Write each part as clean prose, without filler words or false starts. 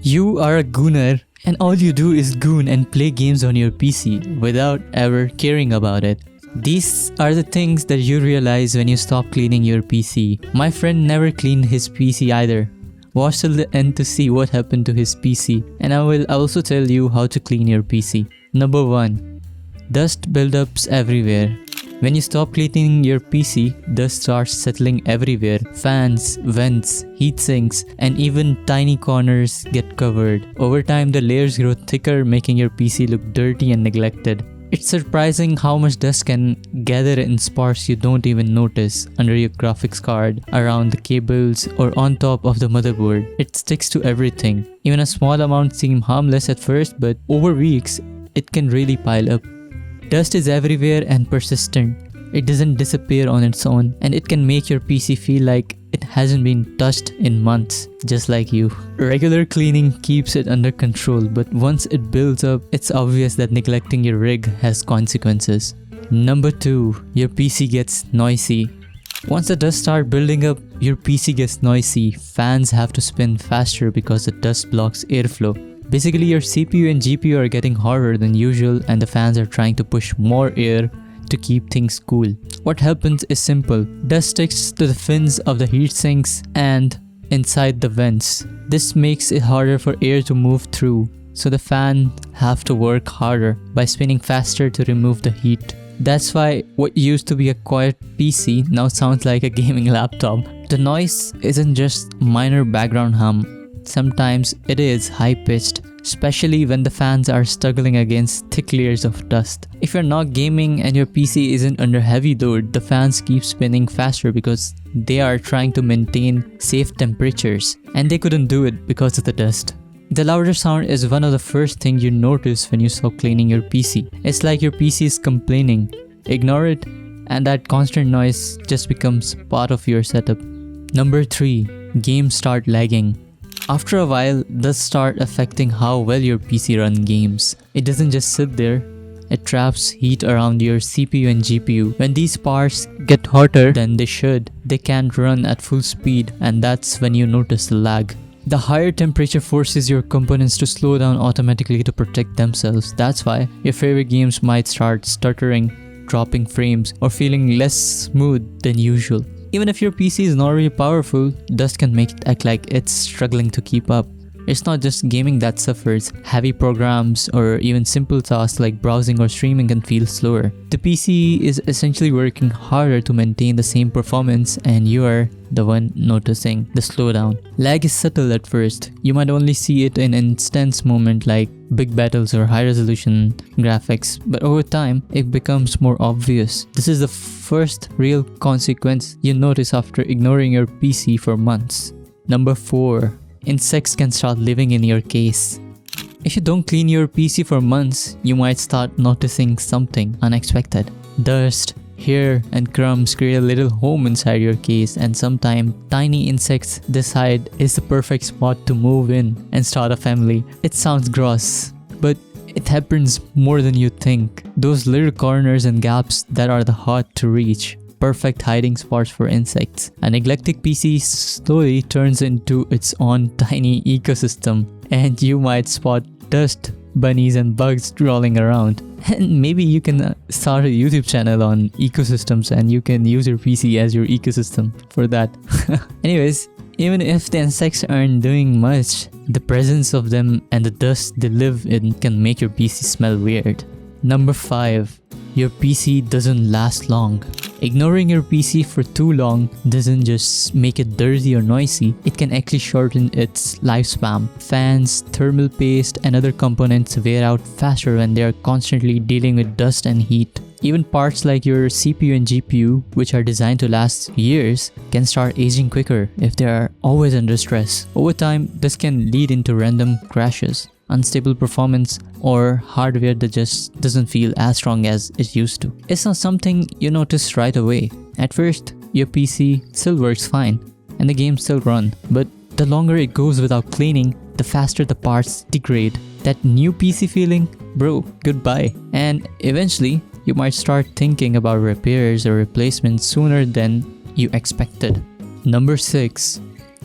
You are a gooner and all you do is goon and play games on your PC without ever caring about it. These are the things that you realize when you stop cleaning your PC. My friend never cleaned his PC either. Watch till the end to see what happened to his PC, and I will also tell you how to clean your PC. Number 1. Dust buildups everywhere. When you stop cleaning your PC, dust starts settling everywhere. Fans, vents, heat sinks, and even tiny corners get covered. Over time, the layers grow thicker, making your PC look dirty and neglected. It's surprising how much dust can gather in spots you don't even notice, under your graphics card, around the cables, or on top of the motherboard. It sticks to everything. Even a small amount seems harmless at first, but over weeks, it can really pile up. Dust is everywhere and persistent. It doesn't disappear on its own, and it can make your PC feel like it hasn't been touched in months, just like you. Regular cleaning keeps it under control, but once it builds up, it's obvious that neglecting your rig has consequences. Number 2. Your PC gets noisy. Once the dust starts building up, your PC gets noisy. Fans have to spin faster because the dust blocks airflow. Basically, your CPU and GPU are getting hotter than usual, and the fans are trying to push more air to keep things cool. What happens is simple. Dust sticks to the fins of the heat sinks and inside the vents. This makes it harder for air to move through, so the fan have to work harder by spinning faster to remove the heat. That's why what used to be a quiet PC now sounds like a gaming laptop. The noise isn't just minor background hum. Sometimes it is high-pitched, especially when the fans are struggling against thick layers of dust. If you're not gaming and your PC isn't under heavy load, the fans keep spinning faster because they are trying to maintain safe temperatures, and they couldn't do it because of the dust. The louder sound is one of the first things you notice when you stop cleaning your PC. It's like your PC is complaining. Ignore it, and that constant noise just becomes part of your setup. Number 3. Games start lagging. After a while, dust start affecting how well your PC runs games. It doesn't just sit there, it traps heat around your CPU and GPU. When these parts get hotter than they should, they can't run at full speed, and that's when you notice the lag. The higher temperature forces your components to slow down automatically to protect themselves. That's why your favorite games might start stuttering, dropping frames, or feeling less smooth than usual. Even if your PC is not really powerful, dust can make it act like it's struggling to keep up. It's not just gaming that suffers. Heavy programs or even simple tasks like browsing or streaming can feel slower. The PC is essentially working harder to maintain the same performance, and you are the one noticing the slowdown. Lag is subtle at first. You might only see it in intense moments like big battles or high resolution graphics, but over time it becomes more obvious. This is the first real consequence you notice after ignoring your PC for months. Number 4. Insects can start living in your case. If you don't clean your PC for months, you might start noticing something unexpected. Dust, hair, and crumbs create a little home inside your case, and sometimes tiny insects decide it's the perfect spot to move in and start a family. It sounds gross, but it happens more than you think. Those little corners and gaps that are the hard to reach. Perfect hiding spots for insects. A neglected PC slowly turns into its own tiny ecosystem, and you might spot dust, bunnies, and bugs crawling around. And maybe you can start a YouTube channel on ecosystems, and you can use your PC as your ecosystem for that. Anyways, even if the insects aren't doing much, the presence of them and the dust they live in can make your PC smell weird. Number 5. Your PC doesn't last long. Ignoring your PC for too long doesn't just make it dirty or noisy, it can actually shorten its lifespan. Fans, thermal paste, and other components wear out faster when they are constantly dealing with dust and heat. Even parts like your CPU and GPU, which are designed to last years, can start aging quicker if they are always under stress. Over time, this can lead into random crashes, unstable performance, or hardware that just doesn't feel as strong as it used to. It's not something you notice right away. At first, your PC still works fine and the games still run, but the longer it goes without cleaning, the faster the parts degrade. That new PC feeling, bro, goodbye. And eventually, you might start thinking about repairs or replacements sooner than you expected. Number 6.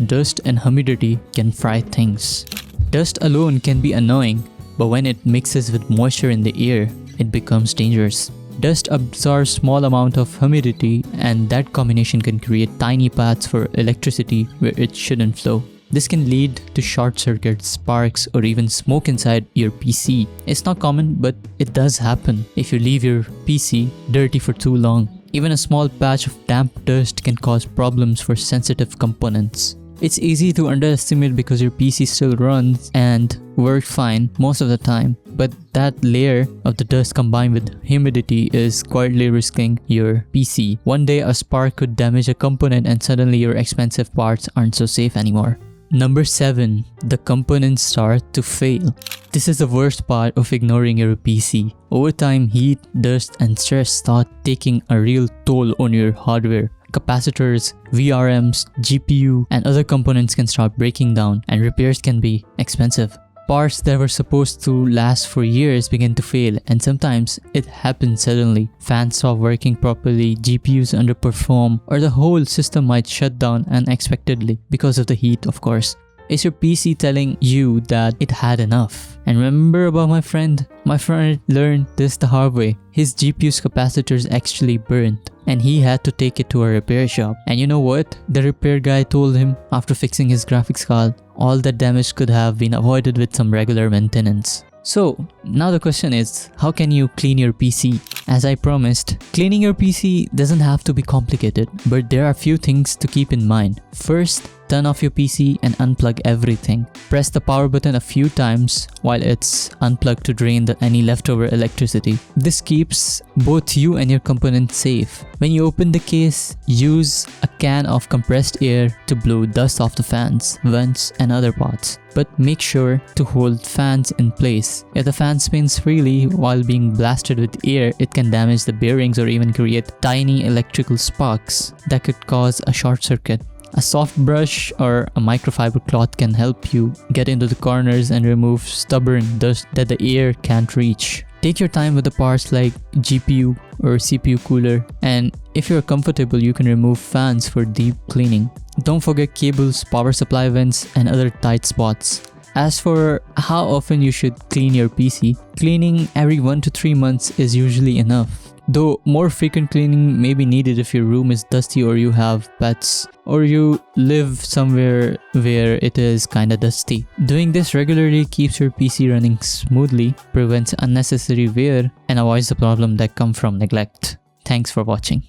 Dust and humidity can fry things. Dust alone can be annoying, but when it mixes with moisture in the air, it becomes dangerous. Dust absorbs small amount of humidity, and that combination can create tiny paths for electricity where it shouldn't flow. This can lead to short circuits, sparks, or even smoke inside your PC. It's not common, but it does happen if you leave your PC dirty for too long. Even a small patch of damp dust can cause problems for sensitive components. It's easy to underestimate because your PC still runs and works fine most of the time, but that layer of the dust combined with humidity is quietly risking your PC. One day a spark could damage a component and suddenly your expensive parts aren't so safe anymore. Number 7. The components start to fail. This is the worst part of ignoring your PC. Over time, heat, dust, and stress start taking a real toll on your hardware. Capacitors, VRMs, GPU, and other components can start breaking down, and repairs can be expensive. Parts that were supposed to last for years begin to fail, and sometimes it happens suddenly. Fans stop working properly, GPUs underperform, or the whole system might shut down unexpectedly because of the heat, of course. Is your PC telling you that it had enough? And remember about my friend? My friend learned this the hard way. His GPU's capacitors actually burnt, and he had to take it to a repair shop. And you know what? The repair guy told him after fixing his graphics card, all that damage could have been avoided with some regular maintenance. So, now the question is, how can you clean your PC? As I promised, cleaning your PC doesn't have to be complicated, but there are a few things to keep in mind. First, turn off your PC and unplug everything. Press the power button a few times while it's unplugged to drain any leftover electricity. This keeps both you and your component safe. When you open the case, use a can of compressed air to blow dust off the fans, vents, and other parts. But make sure to hold fans in place. If the fan spins freely while being blasted with air, it can damage the bearings or even create tiny electrical sparks that could cause a short circuit. A soft brush or a microfiber cloth can help you get into the corners and remove stubborn dust that the air can't reach. Take your time with the parts like GPU or CPU cooler, and if you're comfortable, you can remove fans for deep cleaning. Don't forget cables, power supply vents, and other tight spots. As for how often you should clean your PC, cleaning every 1 to 3 months is usually enough. Though more frequent cleaning may be needed if your room is dusty or you have pets or you live somewhere where it is kinda dusty. Doing this regularly keeps your PC running smoothly, prevents unnecessary wear, and avoids the problem that come from neglect. Thanks for watching.